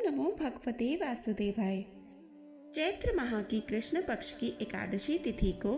नमो भगवते वासुदेवाय। चैत्र माह की कृष्ण पक्ष की एकादशी तिथि को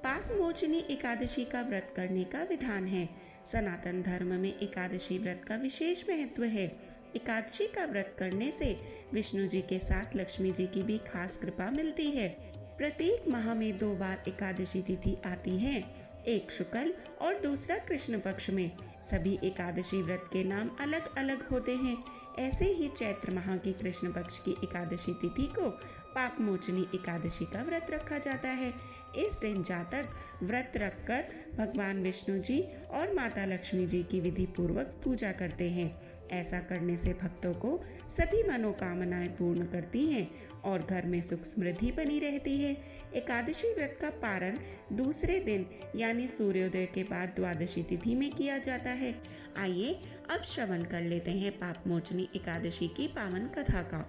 पाप मोचनी एकादशी का व्रत करने का विधान है। सनातन धर्म में एकादशी व्रत का विशेष महत्व है। एकादशी का व्रत करने से विष्णु जी के साथ लक्ष्मी जी की भी खास कृपा मिलती है। प्रत्येक माह में 2 बार एकादशी तिथि आती है, एक शुक्ल और दूसरा कृष्ण पक्ष में। सभी एकादशी व्रत के नाम अलग अलग होते हैं। ऐसे ही चैत्र माह की कृष्ण पक्ष की एकादशी तिथि को पाप मोचनी एकादशी का व्रत रखा जाता है। इस दिन जातक व्रत रखकर भगवान विष्णु जी और माता लक्ष्मी जी की विधि पूर्वक पूजा करते हैं। ऐसा करने से भक्तों को सभी मनोकामनाएं पूर्ण करती हैं और घर में सुख समृद्धि बनी रहती है। एकादशी व्रत का पारण दूसरे दिन यानी सूर्योदय के बाद द्वादशी तिथि में किया जाता है। आइए अब श्रवण कर लेते हैं पाप मोचनी एकादशी की पावन कथा का।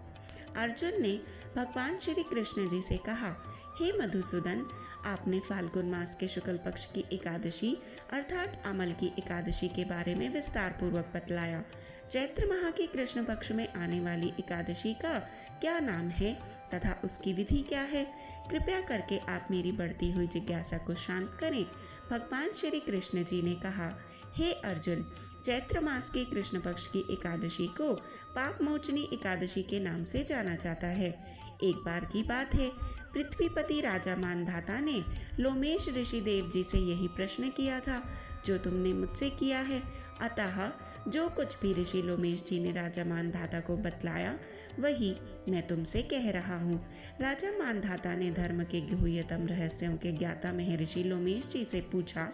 अर्जुन ने भगवान श्री कृष्ण जी से कहा, हे मधुसूदन, आपने फाल्गुन मास के शुक्ल पक्ष की एकादशी अर्थात अमल की एकादशी के बारे में विस्तार पूर्वक बतलाया। चैत्र माह के कृष्ण पक्ष में आने वाली एकादशी का क्या नाम है तथा उसकी विधि क्या है? कृपया करके आप मेरी बढ़ती हुई जिज्ञासा को शांत करें। भगवान श्री कृष्ण जी ने कहा, हे अर्जुन, चैत्र मास के कृष्ण पक्ष की एकादशी को पाप मोचनी एकादशी के नाम से जाना जाता है। एक बार की बात है, पृथ्वीपति राजा मानधाता ने लोमेश ऋषि देव जी से यही प्रश्न किया था जो तुमने मुझसे किया है। अतः जो कुछ भी ऋषि लोमेश जी ने राजा मानधाता को बतलाया वही मैं तुमसे कह रहा हूँ। राजा मानधाता ने धर्म के गुह्यतम रहस्यों के ज्ञाता महर्षि लोमेश जी से पूछा,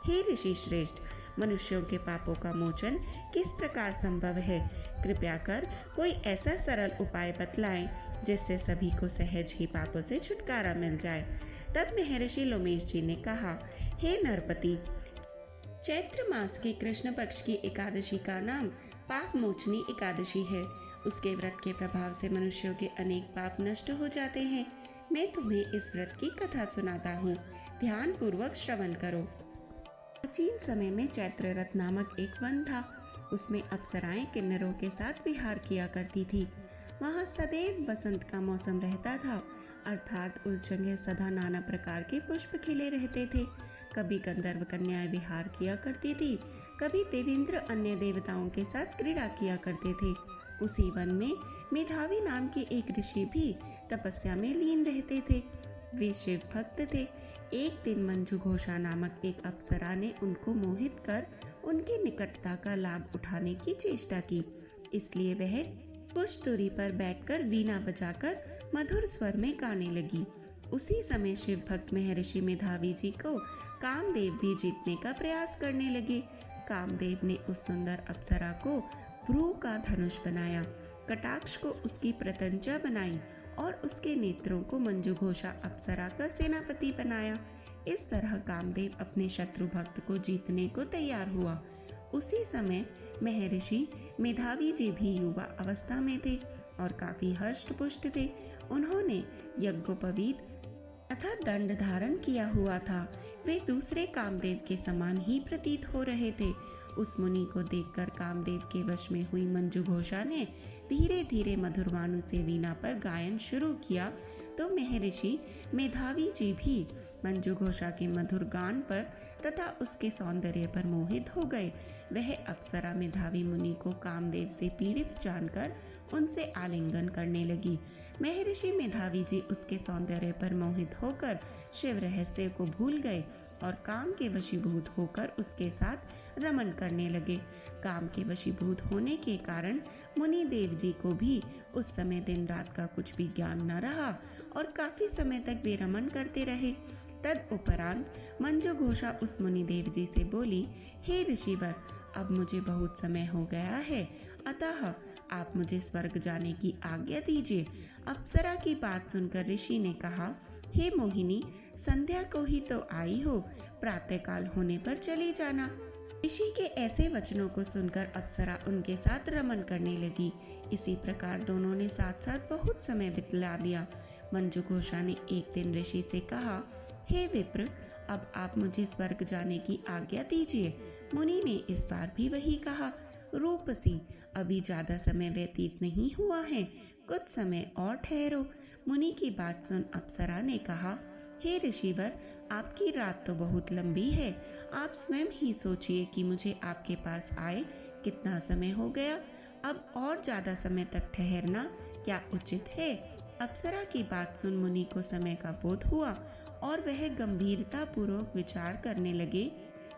हे ऋषि श्रेष्ठ, मनुष्यों के पापों का मोचन किस प्रकार संभव है? कृपया कर कोई ऐसा सरल उपाय बतलाएं जिससे सभी को सहज ही पापों से छुटकारा मिल जाए। तब महर्षि लोमेश जी ने कहा, हे नरपति, चैत्र मास की कृष्ण पक्ष की एकादशी का नाम पाप मोचनी एकादशी है। उसके व्रत के प्रभाव से मनुष्यों के अनेक पाप नष्ट हो जाते हैं। मैं तुम्हें इस व्रत की कथा सुनाता हूँ, ध्यान पूर्वक श्रवण करो। प्राचीन समय में चैत्र रथ नामक एक वन था। उसमें अप्सराएं किन्नरों के साथ विहार किया करती थी। वहाँ सदैव बसंत का मौसम रहता था, अर्थात उस जगह सदा नाना प्रकार के पुष्प खिले रहते थे। कभी गंधर्व कन्याएं विहार किया करती थी, कभी देवेंद्र अन्य देवताओं के साथ क्रीड़ा किया करते थे। उसी वन में मेधावी नाम के एक ऋषि भी तपस्या में लीन रहते थे। वे शिव भक्त थे। एक दिन मंजू घोषा नामक एक अप्सरा ने उनको मोहित कर उनकी निकटता का लाभ उठाने की चेष्टा की। इसलिए वह कुछ दूरी पर बैठकर वीणा बजाकर मधुर स्वर में गाने लगी। उसी समय शिव भक्त महर्षि मेधावी जी को कामदेव भी जीतने का प्रयास करने लगे। कामदेव ने उस सुंदर अप्सरा को भ्रू का धनुष बनाया, कटाक्ष को उसकी प्रत्यंचा बनाई और उसके नेत्रों को मंजू घोषा अप्सरा का सेनापति बनाया। इस तरह कामदेव अपने शत्रु भक्त को जीतने को तैयार हुआ। उसी समय महर्षि मेधावी जी भी युवा अवस्था में थे और काफी हष्ट पुष्ट थे। उन्होंने यज्ञोपवीत तथा दंड धारण किया हुआ था। वे दूसरे कामदेव के समान ही प्रतीत हो रहे थे। उस मुनि को देखकर कामदेव के वश में हुई मंजू घोषा ने धीरे धीरे मधुरवाणु से वीणा पर गायन शुरू किया तो महर्षि मेधावी जी भी मंजू घोषा के मधुर गान पर तथा उसके सौंदर्य पर मोहित हो गए। वह अप्सरा मेधावी मुनि को कामदेव से पीड़ित जानकर उनसे आलिंगन करने लगी। महर्षि मेधावी जी उसके सौंदर्य पर मोहित होकर शिव रहस्य को भूल गए और काम के वशीभूत होकर उसके साथ रमन करने लगे। काम के वशीभूत होने के कारण मुनि देव जी को भी उस समय दिन रात का कुछ भी ज्ञान न रहा और काफी समय तक वे रमन करते रहे। तद उपरांत मंजू घोषा उस मुनि देव जी से बोली, हे ऋषिवर, अब मुझे बहुत समय हो गया है, अतः आप मुझे स्वर्ग जाने की आज्ञा दीजिए। अप्सरा की बात सुनकर ऋषि ने कहा, हे मोहिनी, संध्या को ही तो आई हो, प्रातःकाल होने पर चली जाना। ऋषि के ऐसे वचनों को सुनकर अप्सरा उनके साथ रमन करने लगी। इसी प्रकार दोनों ने साथ साथ बहुत समय बिता लिया। मंजू घोषा ने एक दिन ऋषि से कहा, हे विप्र, अब आप मुझे स्वर्ग जाने की आज्ञा दीजिए। मुनि ने इस बार भी वही कहा। रूपसी, अभी ज़्यादा समय व्यतीत नहीं हुआ है, कुछ समय और ठहरो। मुनि की बात सुन अप्सरा ने कहा, हे ऋषिवर, आपकी रात तो बहुत लंबी है। आप स्वयं ही सोचिए कि मुझे आपके पास आए कितना समय हो गया। अब और ज़्यादा समय तक ठहरना क्या उचित है? अप्सरा की बात सुन मुनि को समय का बोध हुआ और वह गंभीरता पूर्वक विचार करने लगे।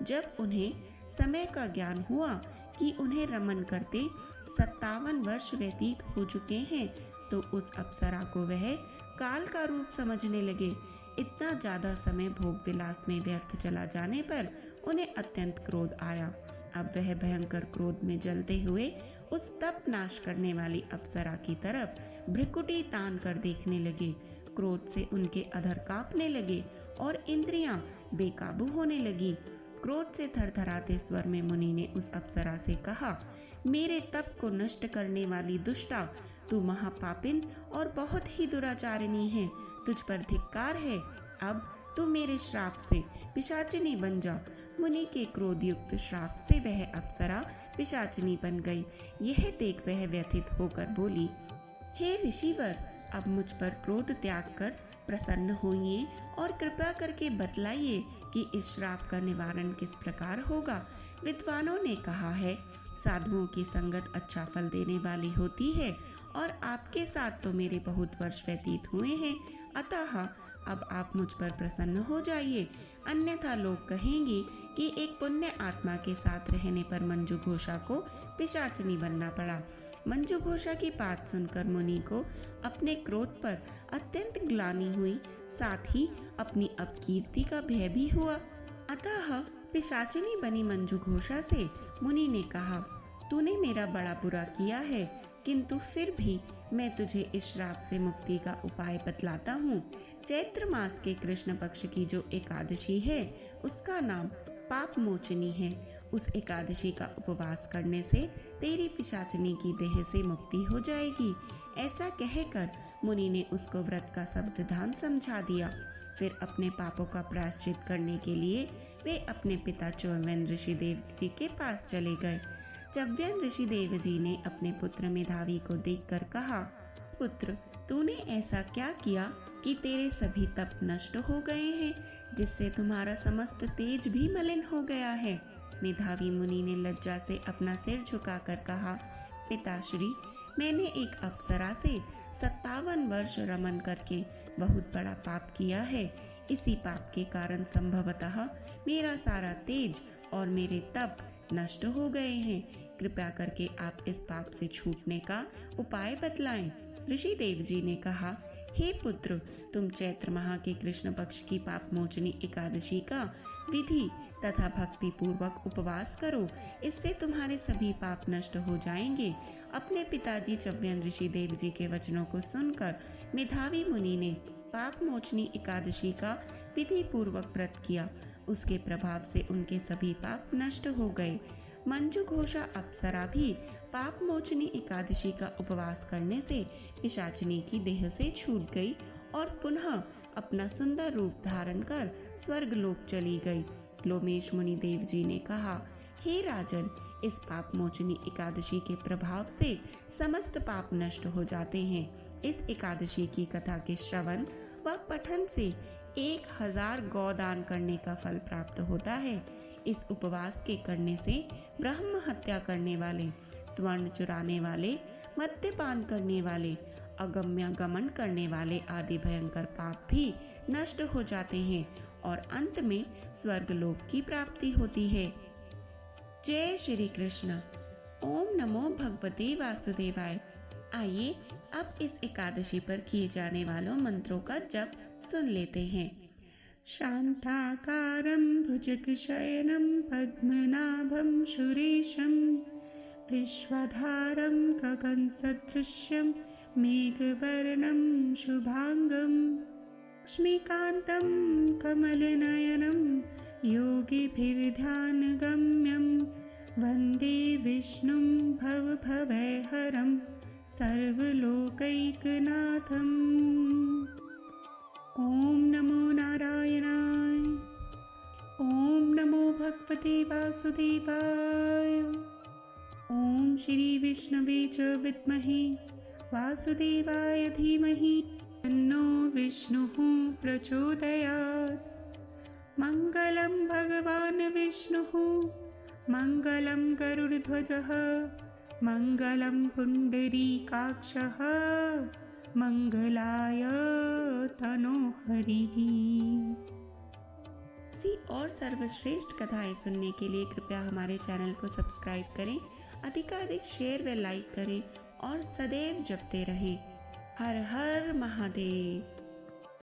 जब उन्हें समय का ज्ञान हुआ कि उन्हें रमन करते 57 वर्ष व्यतीत हो चुके हैं, तो उस अप्सरा को वह काल का रूप समझने लगे। इतना ज्यादा समय भोग विलास में व्यर्थ चला जाने पर उन्हें अत्यंत क्रोध आया। अब वह भयंकर क्रोध में जलते हुए उस तप नाश करने वाली अप्सरा की तरफ भ्रिकुटी तान कर देखने लगे। क्रोध से उनके अधर कांपने लगे और इंद्रियां बेकाबू होने लगी। क्रोध से थरथराते स्वर में मुनि ने उस अप्सरा से कहा, मेरे तप को नष्ट करने वाली दुष्टा, तू महापापिन और बहुत ही दुराचारिणी है। तुझ पर धिक्कार है। अब तू मेरे श्राप से पिशाचिनी बन जा। मुनि के क्रोधयुक्त श्राप से वह अप्सरा पिशाचिनी बन गई। यह देख वह व्यथित होकर बोली, हे ऋषिवर, अब मुझ पर क्रोध त्याग कर प्रसन्न होइए और कृपा करके बतलाइए कि इस श्राप का निवारण किस प्रकार होगा। विद्वानों ने कहा है, साधुओं की संगत अच्छा फल देने वाली होती है और आपके साथ तो मेरे बहुत वर्ष व्यतीत हुए हैं, अतः अब आप मुझ पर प्रसन्न हो जाइए, अन्यथा लोग कहेंगे कि एक पुण्य आत्मा के साथ रहने पर मंजू घोषा को पिशाचनी बनना पड़ा। मंजू घोषा की बात सुनकर मुनि को अपने क्रोध पर अत्यंत ग्लानि हुई, साथ ही अपनी अपकीर्ति का भय भी हुआ। अतः पिशाचिनी बनी मंजू घोषा से मुनि ने कहा, तूने मेरा बड़ा बुरा किया है, किंतु फिर भी मैं तुझे इस श्राप से मुक्ति का उपाय बतलाता हूँ। चैत्र मास के कृष्ण पक्ष की जो एकादशी है, उसका नाम पाप मोचनी है। उस एकादशी का उपवास करने से तेरी पिशाचिनी की देह से मुक्ति हो जाएगी। ऐसा कहकर मुनि ने उसको व्रत का सब विधान समझा दिया। फिर अपने पापों का प्रायश्चित करने के लिए वे अपने पिता च्यवन ऋषिदेव जी के पास चले गए। च्यवन ऋषिदेव जी ने अपने पुत्र मेधावी को देखकर कहा, पुत्र, तूने ऐसा क्या किया कि तेरे सभी तप नष्ट हो गए हैं, जिससे तुम्हारा समस्त तेज भी मलिन हो गया है। मेधावी मुनि ने लज्जा से अपना सिर झुकाकर कहा, पिताश्री, मैंने एक अप्सरा से 57 वर्ष रमन करके बहुत बड़ा पाप किया है। इसी पाप के कारण संभवतः मेरा सारा तेज और मेरे तप नष्ट हो गए हैं। कृपया करके आप इस पाप से छूटने का उपाय बतलाएं। ऋषि देव जी ने कहा, हे पुत्र, तुम चैत्र माह के कृष्ण पक्ष की पाप मोचनी एकादशी का विधि तथा भक्ति पूर्वक उपवास करो, इससे तुम्हारे सभी पाप नष्ट हो जाएंगे। अपने पिताजी च्यवन ऋषि देव जी के वचनों को सुनकर मेधावी मुनि ने पाप मोचनी एकादशी का विधि पूर्वक व्रत किया। उसके प्रभाव से उनके सभी पाप नष्ट हो गए। मंजू घोषा अप्सरा भी पाप मोचनी एकादशी का उपवास करने से पिशाचिनी की देह से छूट गई और पुनः अपना सुंदर रूप धारण कर स्वर्ग लोक चली गई। लोमेश मुनि देव जी ने कहा, हे राजन, इस पाप मोचनी एकादशी के प्रभाव से समस्त पाप नष्ट हो जाते हैं। इस एकादशी की कथा के श्रवण व पठन से 1000 गौदान करने का फल प्राप्त होता है। इस उपवास के करने से ब्रह्म हत्या करने वाले, स्वर्ण चुराने वाले, मद्यपान करने वाले, अगम्य गमन करने वाले आदि भयंकर पाप भी नष्ट हो जाते हैं और अंत में स्वर्ग लोक की प्राप्ति होती है। जय श्री कृष्ण। ओम नमो भगवते वासुदेवाय। आइए अब इस एकादशी पर किए जाने वालों मंत्रों का जप सुन लेते हैं। शांताकारं भुजगशयनं पद्मनाभं सुरेशं विश्वधारं गगनसदृशं मेघवर्णं शुभांगं लक्ष्मीकान्तं कमलनयनं योगिभिर्ध्यानगम्यं वन्दे विष्णुं भवभयहरं सर्वलोकैकनाथम्। ओम नमो नारायणाय। ओम नमो भगवते वासुदेवाय। ॐ श्री विष्णवे च विद्महे वासुदेवाय धीमहि तन्नो विष्णुः प्रचोदयात्। मङ्गलं भगवान् विष्णुः मङ्गलं गरुडध्वजः मङ्गलं पुण्डरीकाक्षः मङ्गलाय तनोहरिः। ऐसी और सर्वश्रेष्ठ कथाएं सुनने के लिए कृपया हमारे चैनल को सब्सक्राइब करें, अधिकाधिक शेयर व लाइक करें और सदैव जपते रहें। हर हर महादेव।